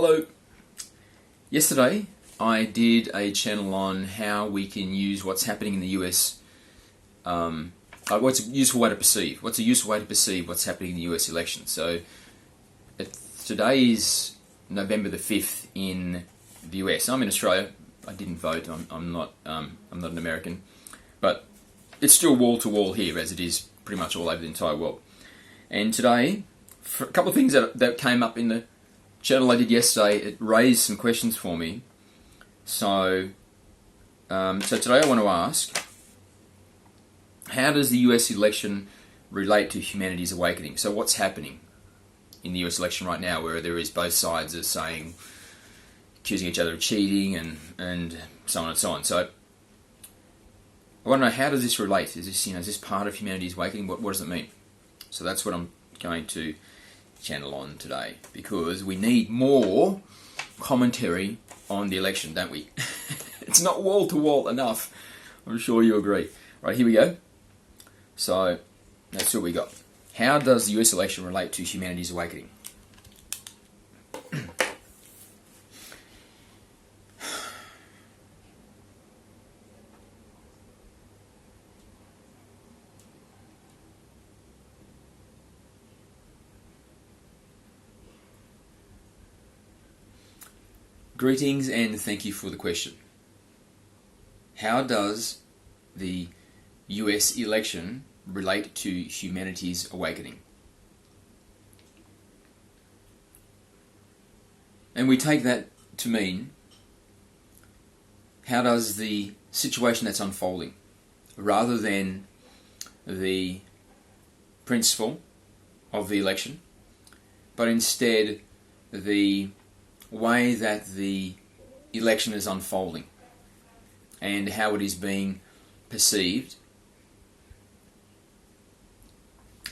Hello. Yesterday I did a channel on how we can use what's happening in the US. What's a useful way to perceive? What's a useful way to perceive what's happening in the US election? So today is November the 5th in the US. I'm in Australia. I didn't vote. I'm not an American, but it's still wall to wall here, as it is pretty much all over the entire world. And today, for a couple of things that came up in the channel I did yesterday, it raised some questions for me. So today I want to ask, how does the US election relate to humanity's awakening? So what's happening in the US election right now, where there is both sides are saying, accusing each other of cheating and so on and so on. So I want to know, how does this relate? Is this, is this part of humanity's awakening? What does it mean? So that's what I'm going to channel on today, because we need more commentary on the election, don't we? It's not wall to wall enough. I'm sure you agree. Right, here we go. So let's see what we got. How does the US election relate to humanity's awakening? Greetings and thank you for the question. How does the US election relate to humanity's awakening? And we take that to mean, how does the situation that's unfolding, rather than the principle of the election, but instead the way that the election is unfolding and how it is being perceived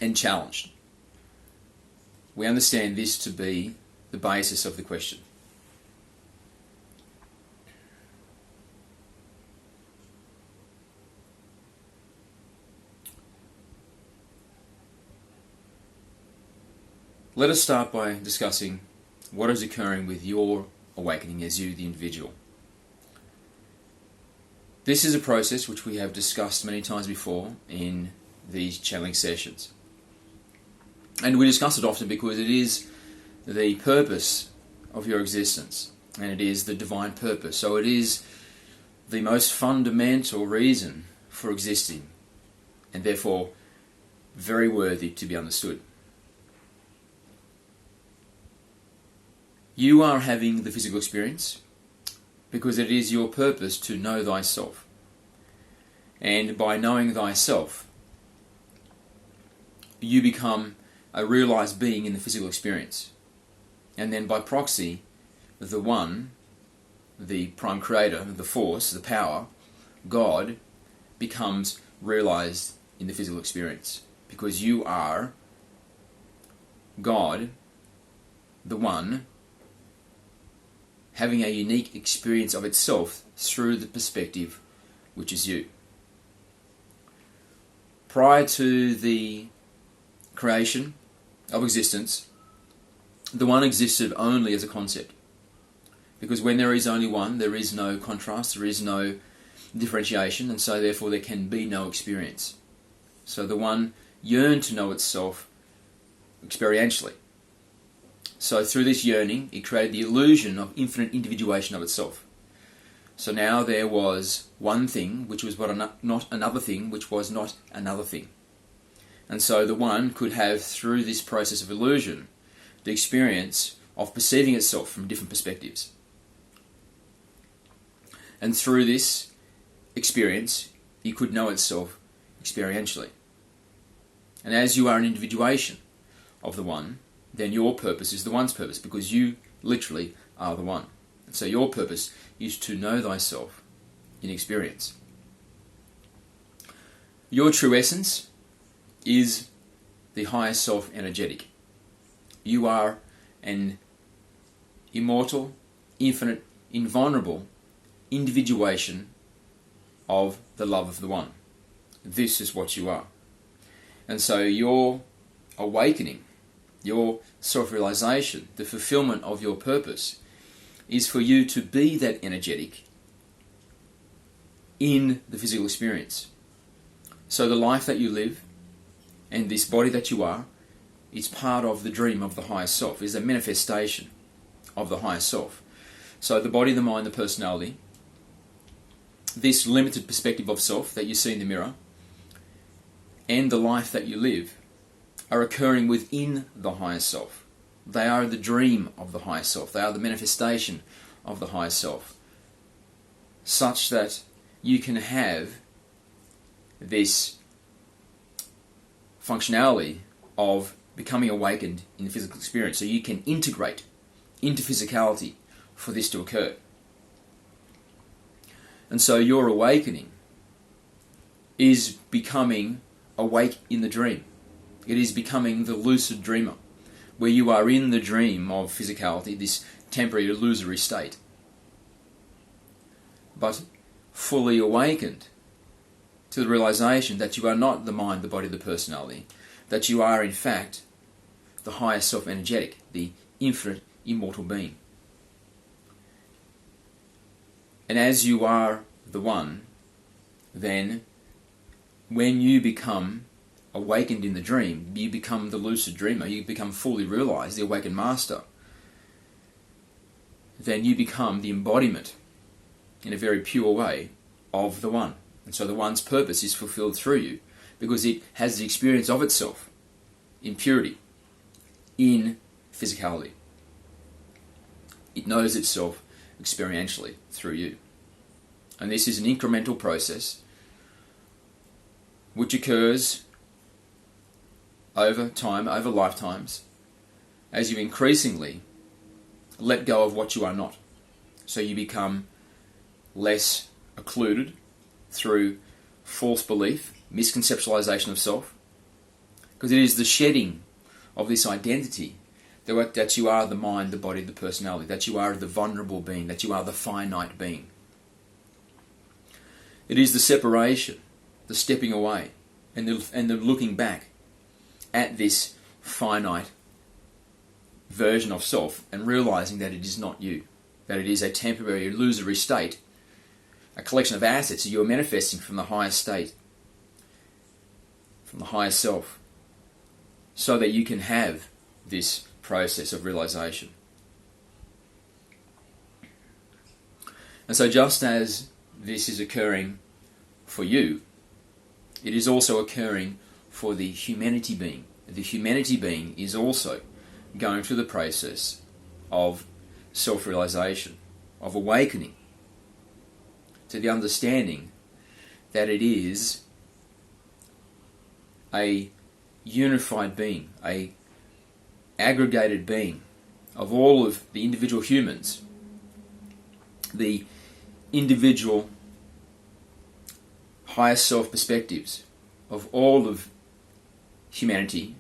and challenged. We understand this to be the basis of the question. Let us start by discussing what is occurring with your awakening as you, the individual. This is a process which we have discussed many times before in these channeling sessions. And we discuss it often because it is the purpose of your existence, and it is the divine purpose. So it is the most fundamental reason for existing, and therefore very worthy to be understood. You are having the physical experience because it is your purpose to know thyself. And by knowing thyself, you become a realized being in the physical experience. And then by proxy, the One, the Prime Creator, the Force, the Power, God, becomes realized in the physical experience. Because you are God, the One, having a unique experience of itself through the perspective which is you. Prior to the creation of existence, the One existed only as a concept. Because when there is only one, there is no contrast, there is no differentiation, and so therefore there can be no experience. So the One yearned to know itself experientially. So through this yearning, it created the illusion of infinite individuation of itself. So now there was one thing, which was not another thing, which was not another thing. And so the One could have, through this process of illusion, the experience of perceiving itself from different perspectives. And through this experience, it could know itself experientially. And as you are an individuation of the One, then your purpose is the One's purpose, because you literally are the One. And so your purpose is to know thyself in experience. Your true essence is the higher self energetic. You are an immortal, infinite, invulnerable individuation of the love of the One. This is what you are. And so your awakening, your self-realization, the fulfillment of your purpose is for you to be that energetic in the physical experience. So the life that you live and this body that you are is part of the dream of the higher self, is a manifestation of the higher self. So the body, the mind, the personality, this limited perspective of self that you see in the mirror, and the life that you live are occurring within the higher self. They are the dream of the higher self. They are the manifestation of the higher self, such that you can have this functionality of becoming awakened in the physical experience. So you can integrate into physicality for this to occur. And so your awakening is becoming awake in the dream. It is becoming the lucid dreamer, where you are in the dream of physicality, this temporary illusory state, but fully awakened to the realization that you are not the mind, the body, the personality, that you are in fact the higher self energetic, the infinite immortal being. And as you are the one, then when you become awakened in the dream, you become the lucid dreamer, you become fully realized, the awakened master, then you become the embodiment in a very pure way of the one. And so the one's purpose is fulfilled through you because it has the experience of itself in purity, in physicality. It knows itself experientially through you. And this is an incremental process which occurs over time, over lifetimes, as you increasingly let go of what you are not. So you become less occluded through false belief, misconceptualization of self, because it is the shedding of this identity that you are the mind, the body, the personality, that you are the vulnerable being, that you are the finite being. It is the separation, the stepping away, and the looking back at this finite version of self and realizing that it is not you, that it is a temporary illusory state, a collection of assets that you are manifesting from the higher state, from the higher self, so that you can have this process of realization. And so just as this is occurring for you, it is also occurring for the humanity being. The humanity being is also going through the process of self-realization, of awakening to the understanding that it is a unified being, a aggregated being of all of the individual humans, the individual higher self perspectives of all of humanity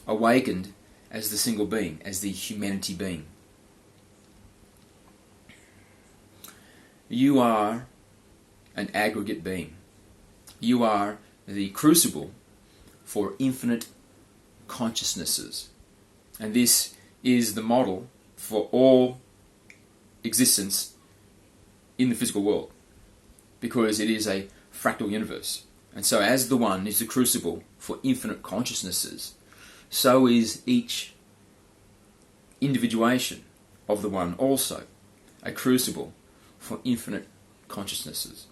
awakened as the single being, as the humanity being. You are an aggregate being. You are the crucible for infinite consciousnesses. And this is the model for all existence in the physical world, because it is a fractal universe. And so as the one is the crucible for infinite consciousnesses, so is each individuation of the one also a crucible for infinite consciousnesses.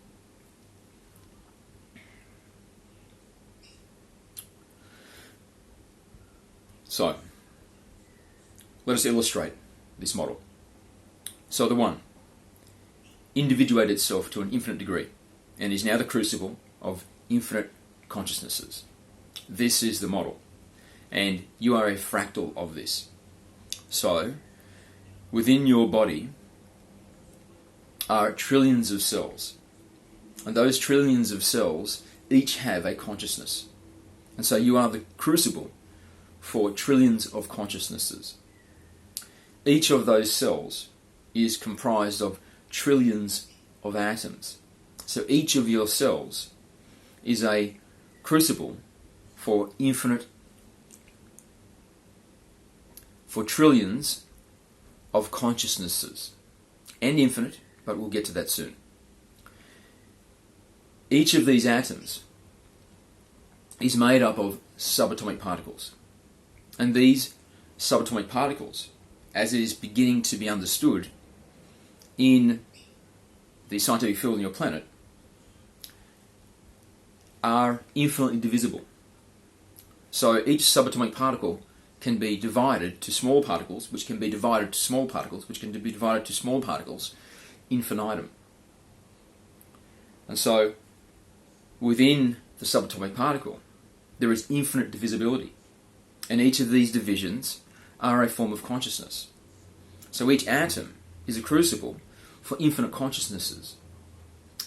So, let us illustrate this model. So the one individuated itself to an infinite degree and is now the crucible of infinite consciousnesses. This is the model, and you are a fractal of this. So, within your body are trillions of cells, and those trillions of cells each have a consciousness. And so you are the crucible for trillions of consciousnesses. Each of those cells is comprised of trillions of atoms. So each of your cells is a crucible for trillions of consciousnesses. and infinite, but we'll get to that soon. Each of these atoms is made up of subatomic particles. And these subatomic particles, as it is beginning to be understood in the scientific field on your planet, are infinitely divisible. So each subatomic particle can be divided to small particles, which can be divided to small particles, which can be divided to small particles, infinitum. And so, within the subatomic particle, there is infinite divisibility. And each of these divisions are a form of consciousness. So each atom is a crucible for infinite consciousnesses.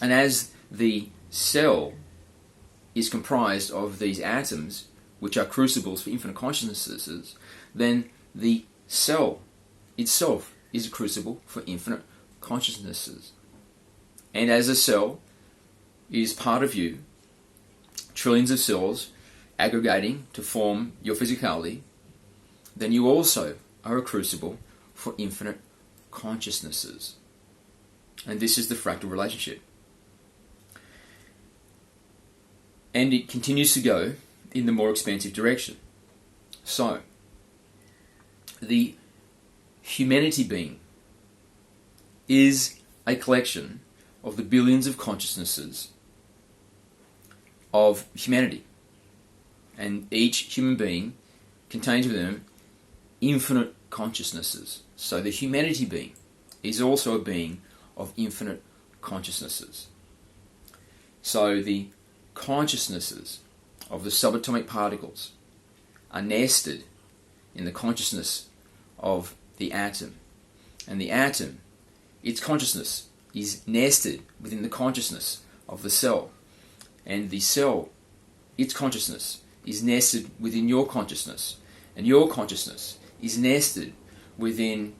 And as the cell is comprised of these atoms, which are crucibles for infinite consciousnesses, then the cell itself is a crucible for infinite consciousnesses. And as a cell is part of you, trillions of cells aggregating to form your physicality, then you also are a crucible for infinite consciousnesses. And this is the fractal relationship. And it continues to go in the more expansive direction. So, the humanity being is a collection of the billions of consciousnesses of humanity. And each human being contains within them infinite consciousnesses. So the humanity being is also a being of infinite consciousnesses. So the consciousnesses of the subatomic particles are nested in the consciousness of the atom. And the atom, its consciousness, is nested within the consciousness of the cell. And the cell, its consciousness, is nested within your consciousness. And your consciousness is nested within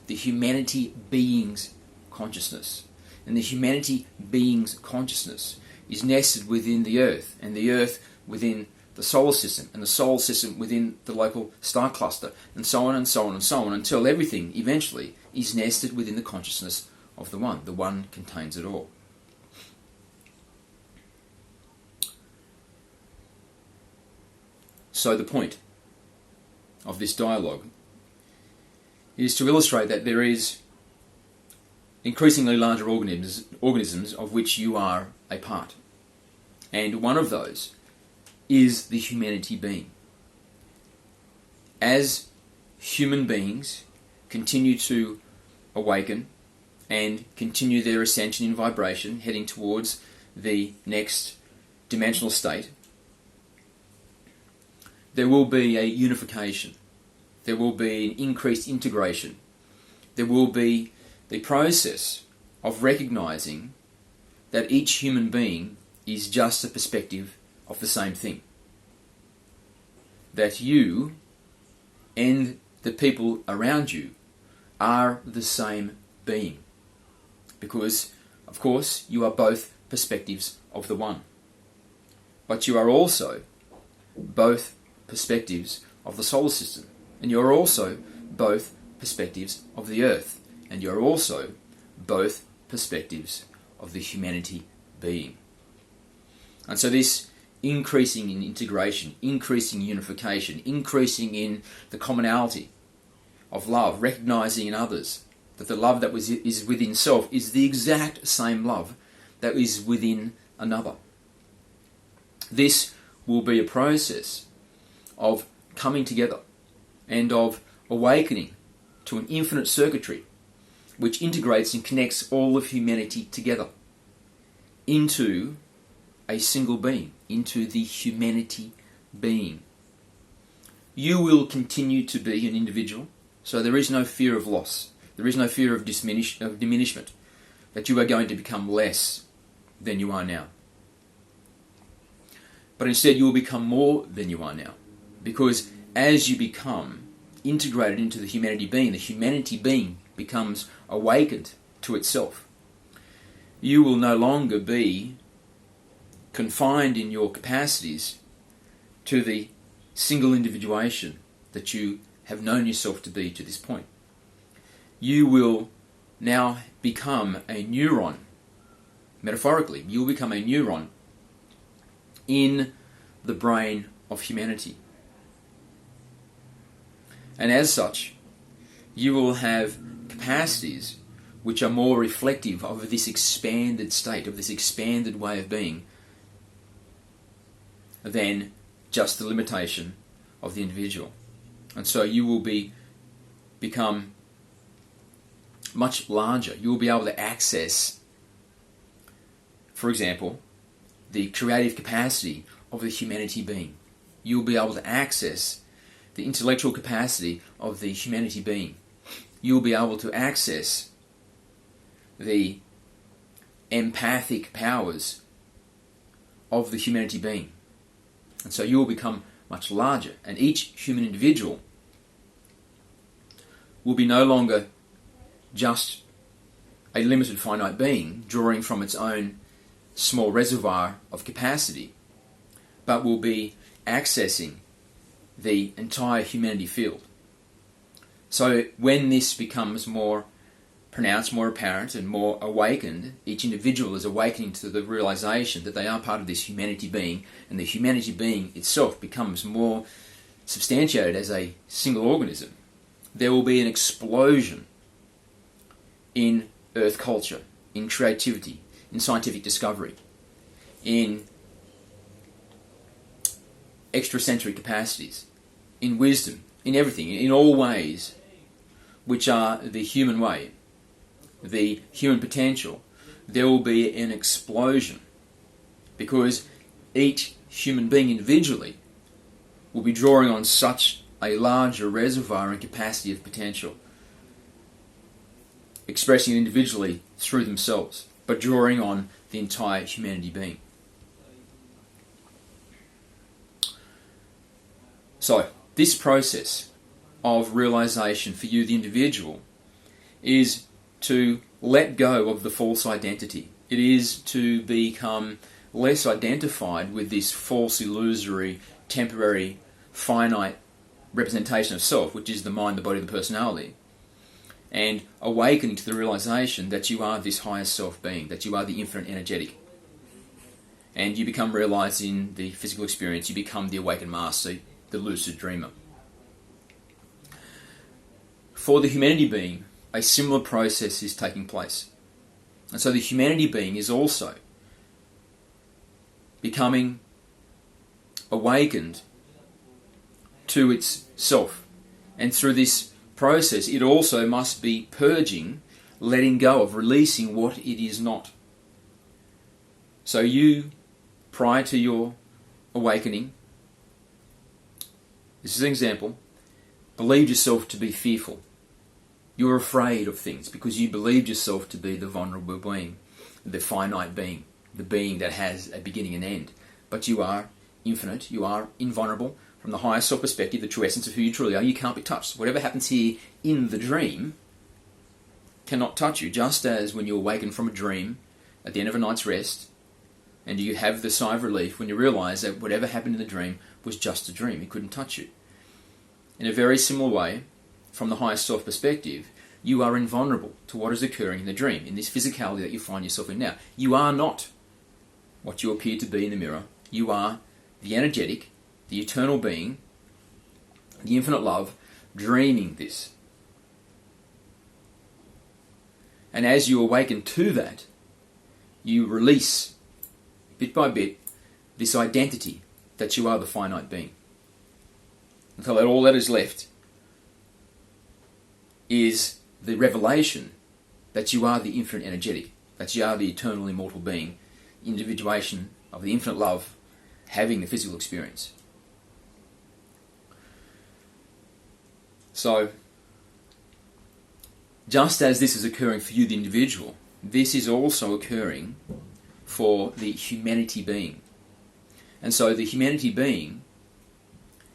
the humanity being's consciousness. And the humanity being's consciousness is nested within the earth, and the earth within the solar system, and the solar system within the local star cluster, and so on and so on and so on, until everything eventually is nested within the consciousness of the One. The One contains it all. So the point of this dialogue is to illustrate that there is increasingly larger organisms of which you are a part. And one of those is the humanity being. As human beings continue to awaken and continue their ascension in vibration, heading towards the next dimensional state, there will be a unification. There will be an increased integration. There will be the process of recognizing that each human being is just a perspective of the same thing. That you and the people around you are the same being. Because, of course, you are both perspectives of the One. But you are also both perspectives of the solar system. And you are also both perspectives of the earth. And you are also both perspectives of the humanity being. And so this increasing in integration, increasing unification, increasing in the commonality of love, recognizing in others that the love that is within self is the exact same love that is within another. This will be a process of coming together and of awakening to an infinite circuitry which integrates and connects all of humanity together into a single being, into the humanity being. You will continue to be an individual, so there is no fear of loss. There is no fear of diminishment, that you are going to become less than you are now. But instead you will become more than you are now, because as you become integrated into the humanity being becomes awakened to itself. You will no longer be confined in your capacities to the single individuation that you have known yourself to be to this point. You will now become a neuron. Metaphorically, you will become a neuron in the brain of humanity. And as such, you will have capacities which are more reflective of this expanded state, of this expanded way of being, than just the limitation of the individual. And so you will become much larger. You will be able to access, for example, the creative capacity of the humanity being. You will be able to access the intellectual capacity of the humanity being. You will be able to access the empathic powers of the humanity being. And so you will become much larger, and each human individual will be no longer just a limited finite being drawing from its own small reservoir of capacity, but will be accessing the entire humanity field. So when this becomes more pronounced, more apparent, and more awakened, each individual is awakening to the realization that they are part of this humanity being, and the humanity being itself becomes more substantiated as a single organism. There will be an explosion in earth culture, in creativity, in scientific discovery, in extrasensory capacities, in wisdom, in everything, in all ways which are the human way, the human potential. There will be an explosion because each human being individually will be drawing on such a larger reservoir and capacity of potential, expressing it individually through themselves, but drawing on the entire humanity being. So, this process of realization for you, the individual, is to let go of the false identity. It is to become less identified with this false, illusory, temporary, finite representation of self, which is the mind, the body, the personality, and awakening to the realization that you are this higher self being, that you are the infinite energetic. And you become realized in the physical experience, you become the awakened master, the lucid dreamer. For the humanity being, a similar process is taking place. And so the humanity being is also becoming awakened to its self. And through this process, it also must be purging, letting go of, releasing what it is not. So you, prior to your awakening, this is an example, believed yourself to be fearful. You were afraid of things because you believed yourself to be the vulnerable being, the finite being, the being that has a beginning and end. But you are infinite, you are invulnerable. From the higher self perspective, the true essence of who you truly are, you can't be touched. Whatever happens here in the dream cannot touch you. Just as when you awaken from a dream at the end of a night's rest, and you have the sigh of relief when you realize that whatever happened in the dream was just a dream. It couldn't touch you. In a very similar way, from the higher self perspective, you are invulnerable to what is occurring in the dream, in this physicality that you find yourself in now. You are not what you appear to be in the mirror. You are the energetic, the eternal being, the infinite love, dreaming this. And as you awaken to that, you release, bit by bit, this identity that you are the finite being. Until all that is left is the revelation that you are the infinite energetic, that you are the eternal immortal being, individuation of the infinite love, having the physical experience. So, just as this is occurring for you, the individual, this is also occurring for the humanity being. And so the humanity being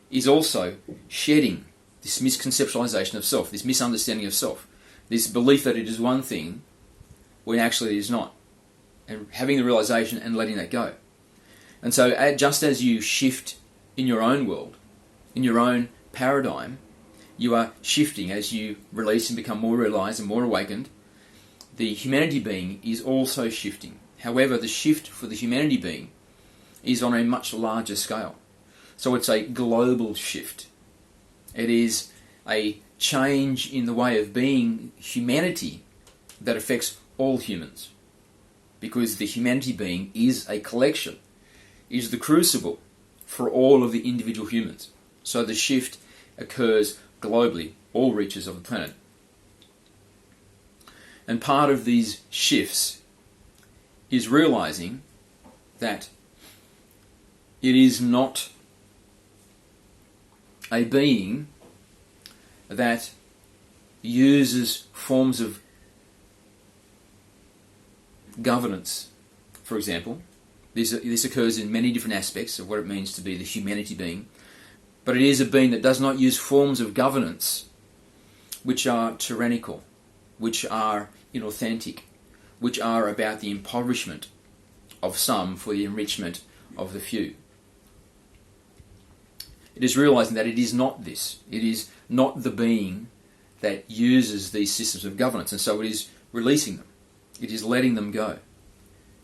is also shedding this misconceptualization of self, this misunderstanding of self, this belief that it is one thing when actually it is not, and having the realization and letting that go. And so just as you shift in your own world, in your own paradigm, you are shifting as you release and become more realized and more awakened. the humanity being is also shifting. However, the shift for the humanity being is on a much larger scale. So it's a global shift. It is a change in the way of being humanity that affects all humans. Because the humanity being is a collection, is the crucible for all of the individual humans. So the shift occurs globally, all reaches of the planet. And part of these shifts is realizing that it is not a being that uses forms of governance, for example. This occurs in many different aspects of what it means to be the humanity being. But it is a being that does not use forms of governance which are tyrannical, which are inauthentic, which are about the impoverishment of some for the enrichment of the few. It is realizing that it is not this. It is not the being that uses these systems of governance, and so it is releasing them. It is letting them go.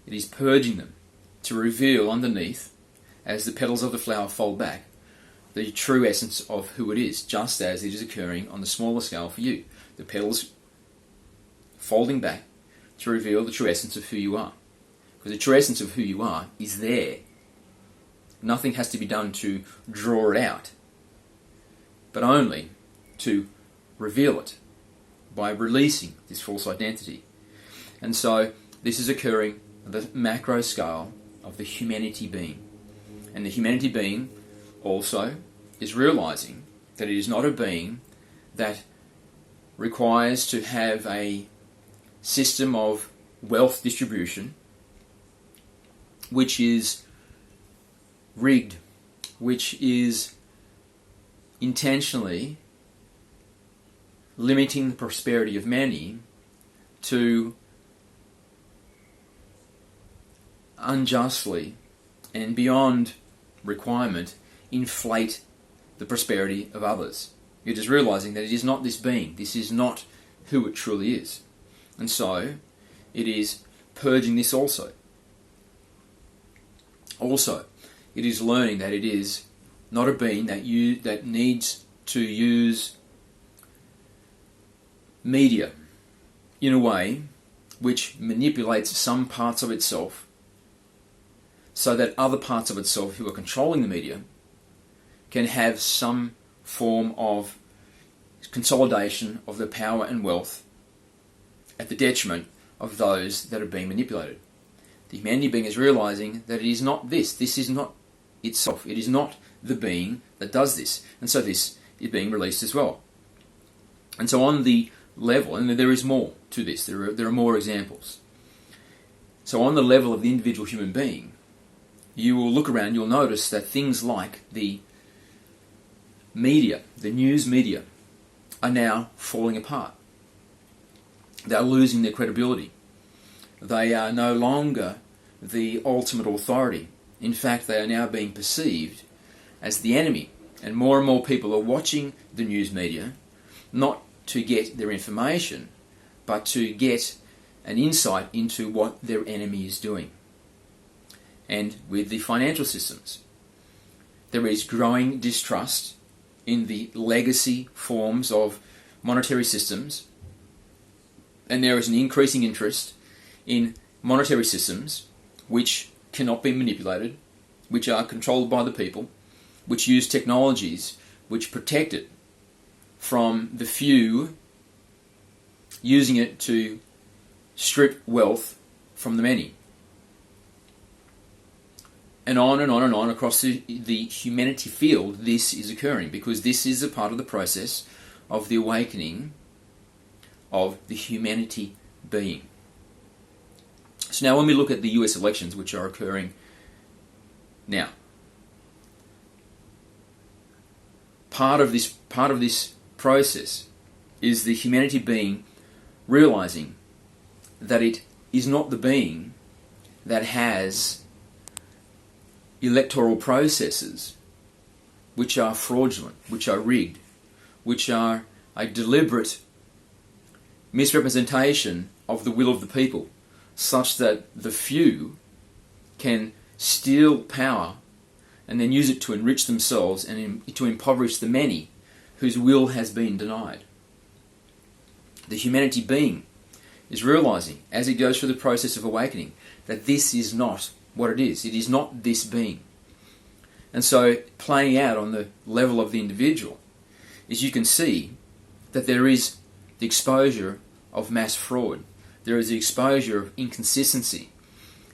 It is purging them to reveal underneath, as the petals of the flower fold back, the true essence of who it is, just as it is occurring on the smaller scale for you. The petals folding back to reveal the true essence of who you are. Because the true essence of who you are is there. Nothing has to be done to draw it out, but only to reveal it by releasing this false identity. And so this is occurring at the macro scale of the humanity being. And the humanity being also is realizing that it is not a being that requires to have a system of wealth distribution which is rigged, which is intentionally limiting the prosperity of many to unjustly and beyond requirement inflate the prosperity of others. It is realizing that it is not this being, this is not who it truly is. And so it is purging this also. Also, it is learning that it is not a being that needs to use media in a way which manipulates some parts of itself so that other parts of itself who are controlling the media can have some form of consolidation of the power and wealth at the detriment of those that are being manipulated. The humanity being is realizing that it is not this. This is not itself. It is not the being that does this. And so this is being released as well. And so on the level, and there is more to this, there are more examples. So on the level of the individual human being, you will look around, you'll notice that things like the media, the news media, are now falling apart. They are losing their credibility. They are no longer the ultimate authority. In fact, they are now being perceived as the enemy. And more people are watching the news media, not to get their information, but to get an insight into what their enemy is doing. And with the financial systems, there is growing distrust in the legacy forms of monetary systems, and there is an increasing interest in monetary systems which cannot be manipulated, which are controlled by the people, which use technologies which protect it from the few using it to strip wealth from the many. And on and on and on across the humanity field, this is occurring because this is a part of the process of the awakening of the humanity being. So now when we look at the US elections, which are occurring now, part of this process is the humanity being realizing that it is not the being that has electoral processes which are fraudulent, which are rigged, which are a deliberate misrepresentation of the will of the people, such that the few can steal power and then use it to enrich themselves and to impoverish the many whose will has been denied. The humanity being is realizing, as it goes through the process of awakening, that this is not what it is. It is not this being. And so, playing out on the level of the individual, is you can see that there is the exposure of mass fraud. There is the exposure of inconsistency.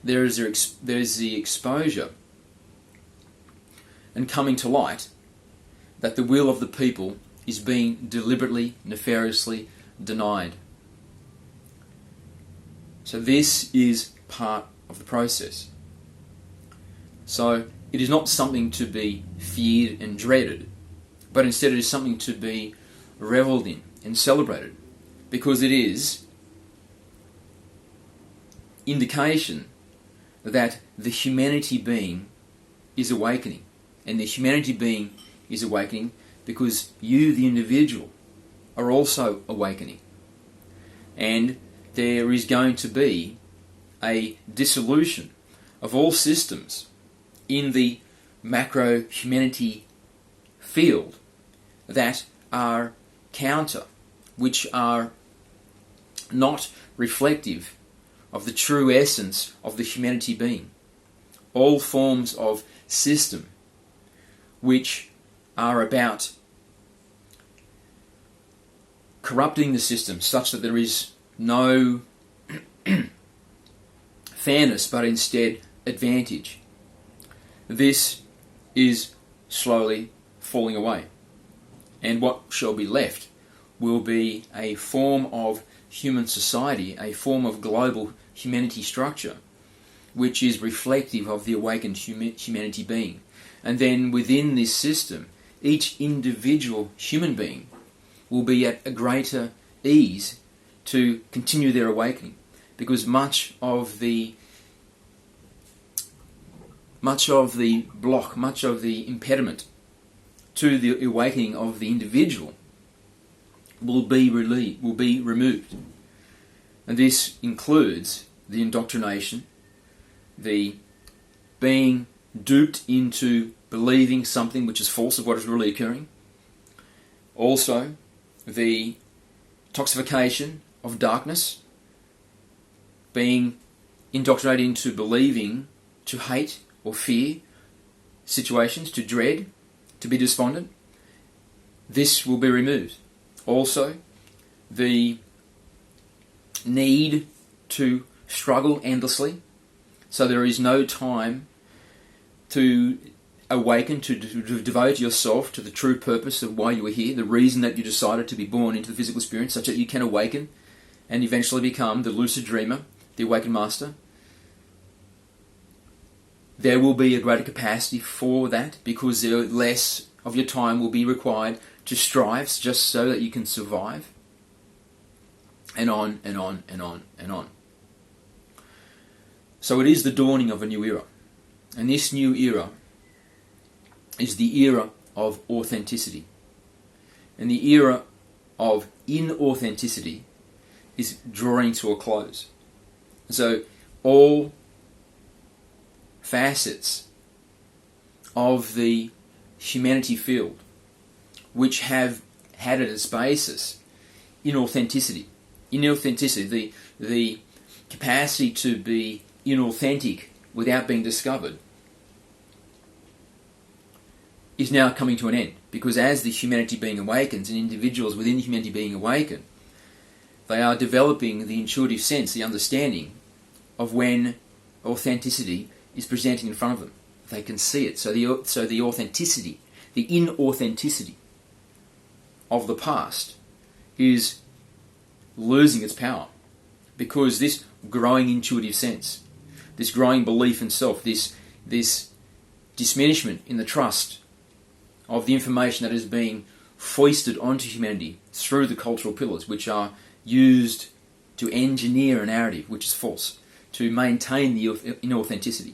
There is the exposure and coming to light that the will of the people is being deliberately, nefariously denied. So this is part of the process. So it is not something to be feared and dreaded, but instead it is something to be revelled in and celebrated, because it is indication that the humanity being is awakening. And the humanity being is awakening because you, the individual, are also awakening. And there is going to be a dissolution of all systems in the macro humanity field that are counter, which are not reflective of the true essence of the humanity being. All forms of system which are about corrupting the system such that there is no fairness but instead advantage. This is slowly falling away. And what shall be left will be a form of human society, a form of global humanity structure, which is reflective of the awakened humanity being. And then within this system, each individual human being will be at a greater ease to continue their awakening, because much of the block, much of the impediment to the awakening of the individual will be removed. And this includes the indoctrination, the being duped into believing something which is false of what is really occurring. Also, the toxification of darkness, being indoctrinated into believing to hate or fear situations, to dread, to be despondent. This will be removed. Also, the need to struggle endlessly, so there is no time to awaken, to devote yourself to the true purpose of why you are here, the reason that you decided to be born into the physical experience, such that you can awaken and eventually become the lucid dreamer, the awakened master. There will be a greater capacity for that, because less of your time will be required to strive just so that you can survive. And on and on and on and on. So it is the dawning of a new era. And this new era is the era of authenticity. And the era of inauthenticity is drawing to a close. So all facets of the humanity field which have had at its basis inauthenticity, the capacity to be inauthentic without being discovered, is now coming to an end. Because as the humanity being awakens and individuals within the humanity being awaken, they are developing the intuitive sense, the understanding of when authenticity is presenting in front of them. They can see it. So the authenticity, the inauthenticity of the past is losing its power, because this growing intuitive sense, this growing belief in self, this diminishment in the trust of the information that is being foisted onto humanity through the cultural pillars, which are used to engineer a narrative which is false, to maintain the inauthenticity.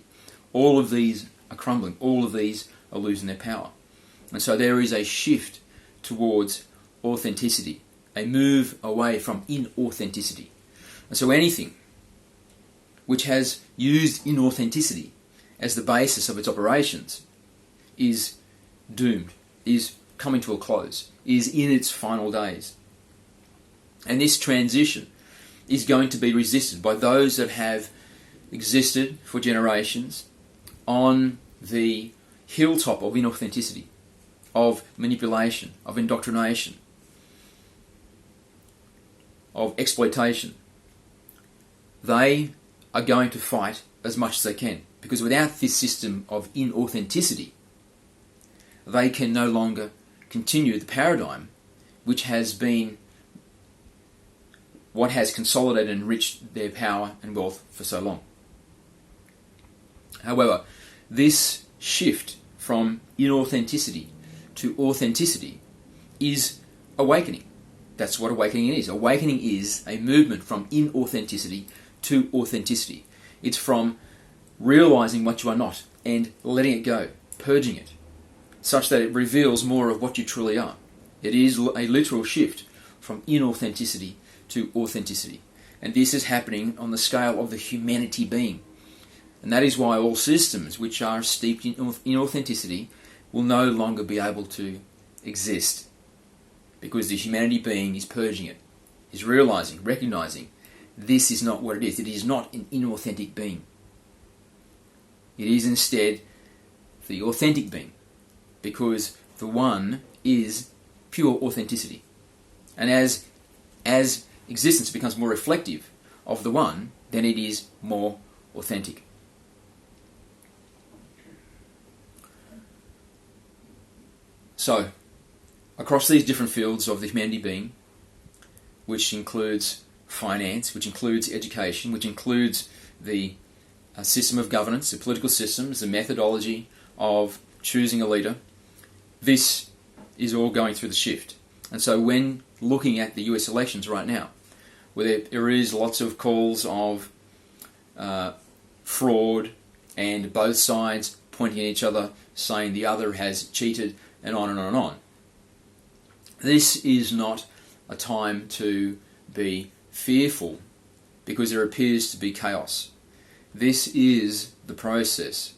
All of these are crumbling. All of these are losing their power. And so there is a shift towards authenticity, a move away from inauthenticity. And so anything which has used inauthenticity as the basis of its operations is doomed, is coming to a close, is in its final days. And this transition is going to be resisted by those that have existed for generations on the hilltop of inauthenticity, of manipulation, of indoctrination, of exploitation. They are going to fight as much as they can, because without this system of inauthenticity, they can no longer continue the paradigm which has been what has consolidated and enriched their power and wealth for so long. However, this shift from inauthenticity to authenticity is awakening. That's what awakening is. Awakening is a movement from inauthenticity to authenticity. It's from realizing what you are not and letting it go, purging it, such that it reveals more of what you truly are. It is a literal shift from inauthenticity to authenticity. And this is happening on the scale of the humanity being. And that is why all systems which are steeped in inauthenticity will no longer be able to exist. Because the humanity being is purging it, is realizing, recognizing, this is not what it is. It is not an inauthentic being. It is instead the authentic being, because the one is pure authenticity. And as existence becomes more reflective of the one, then it is more authentic. So, across these different fields of the humanity being, which includes finance, which includes education, which includes the system of governance, the political systems, the methodology of choosing a leader, this is all going through the shift. And so when looking at the US elections right now, where there is lots of calls of fraud and both sides pointing at each other, saying the other has cheated, and on and on and on. This is not a time to be fearful because there appears to be chaos. This is the process.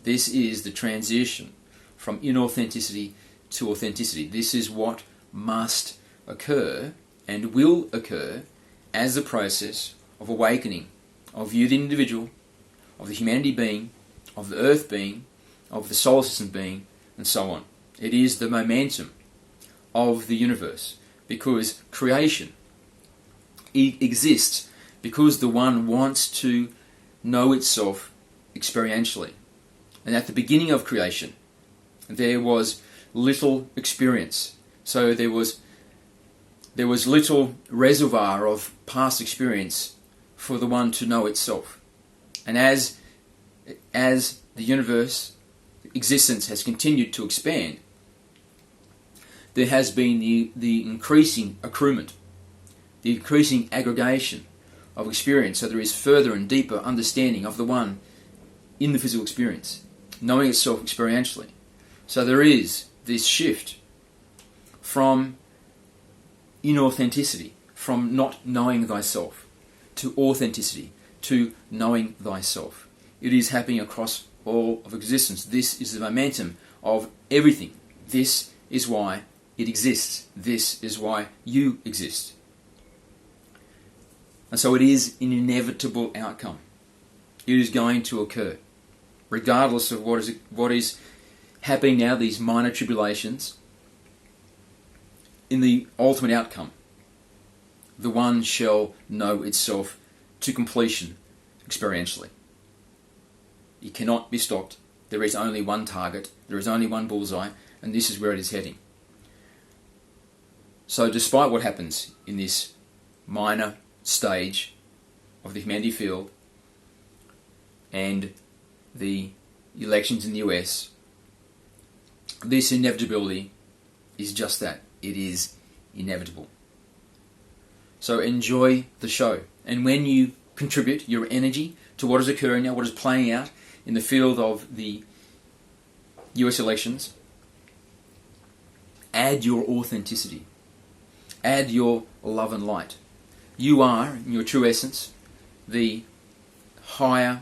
This is the transition from inauthenticity to authenticity. This is what must occur and will occur as the process of awakening of you, the individual, of the humanity being, of the earth being, of the solar system being, and so on. It is the momentum of the universe, because creation exists because the one wants to know itself experientially. And at the beginning of creation, there was little experience. So there was little reservoir of past experience for the one to know itself. And as the universe existence has continued to expand, there has been the increasing accruement, the increasing aggregation of experience, so there is further and deeper understanding of the one in the physical experience, knowing itself experientially. So there is this shift from inauthenticity, from not knowing thyself, to authenticity, to knowing thyself. It is happening across all of existence. This is the momentum of everything. This is why it exists. This is why you exist. And so it is an inevitable outcome. It is going to occur, regardless of what is happening now, these minor tribulations. In the ultimate outcome, the one shall know itself to completion experientially. It cannot be stopped. There is only one target. There is only one bullseye, and this is where it is heading. So despite what happens in this minor stage of the humanity field and the elections in the US, this inevitability is just that. It is inevitable. So enjoy the show. And when you contribute your energy to what is occurring now, what is playing out in the field of the US elections, add your authenticity. Add your love and light. You are, in your true essence, the higher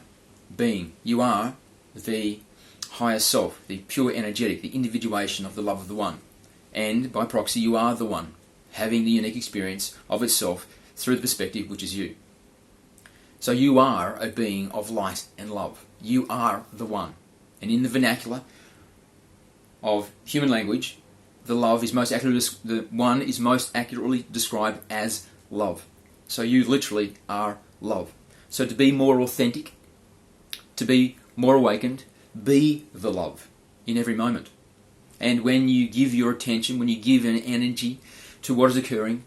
being. You are the higher self, the pure energetic, the individuation of the love of the One. And by proxy, you are the One, having the unique experience of itself through the perspective which is you. So you are a being of light and love. You are the One. And in the vernacular of human language, the One is most accurately described as love. So you literally are love. So to be more authentic, to be more awakened, be the love in every moment. And when you give your attention, when you give an energy to what is occurring,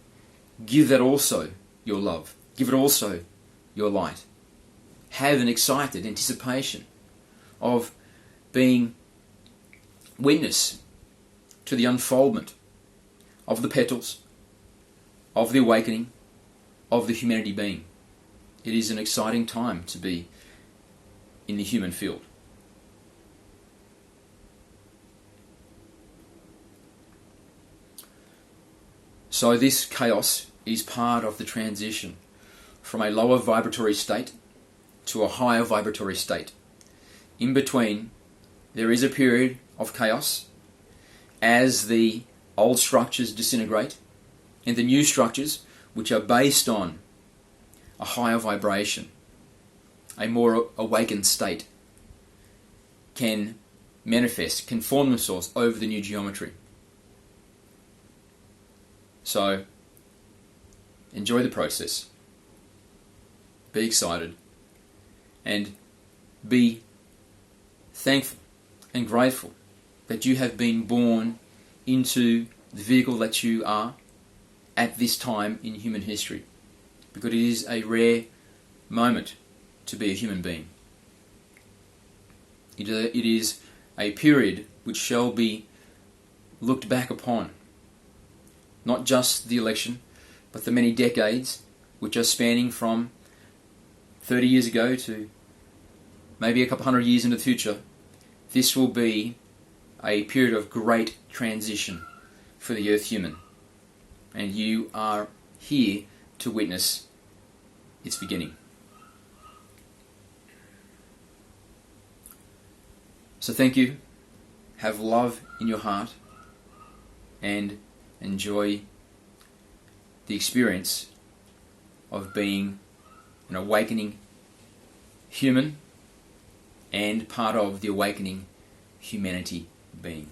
give that also your love. Give it also your light. Have an excited anticipation of being witness to the unfoldment of the petals, of the awakening, of the humanity being. It is an exciting time to be in the human field. So this chaos is part of the transition from a lower vibratory state to a higher vibratory state. In between, there is a period of chaos as the old structures disintegrate and the new structures, which are based on a higher vibration, a more awakened state, can manifest, can form themselves over the new geometry. So, enjoy the process, be excited, and be thankful and grateful that you have been born into the vehicle that you are at this time in human history, because it is a rare moment to be a human being. It is a period which shall be looked back upon, not just the election, but the many decades which are spanning from 30 years ago to maybe a couple hundred years into the future. This will be a period of great transition for the earth human, and you are here to witness its beginning. So thank you, have love in your heart, and enjoy the experience of being an awakening human and part of the awakening humanity being.